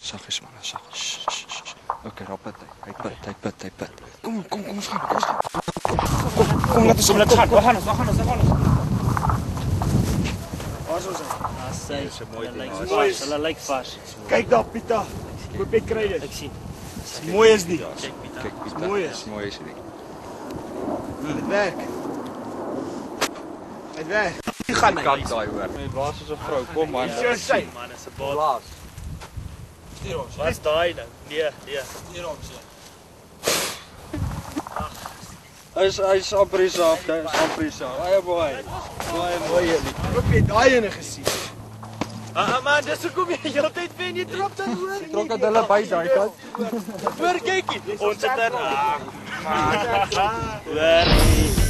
Saggies man, saggies. Okay, rap het. Hy pit. Kom ons gaan. Kom laat ons gaan. We gaan ons. Waar is ons? Dis 'n mooi ding. Hulle lyk vars. Kyk daar Pieter. Koop ek kry dit. Ek sien. Mooi is die. Kyk, Pieter. Mooi is. Mooi is dit. Dit werk. Dit werk. Jy gaan Kat daai hoor. Waar is ons vrou? Kom man. Dis jou sy. Man, is 'n baas. Wat is daai ding? Nee. Hy's amper saaf, Baie mooi. Baie mooi hierdie. Koop jy daai ene gesien? Man, dis hoekom jy heeltyd wen jy trap dan hoor. Trok dit hulle by daai kant. Hoor kykie. Ons het dan. Werk.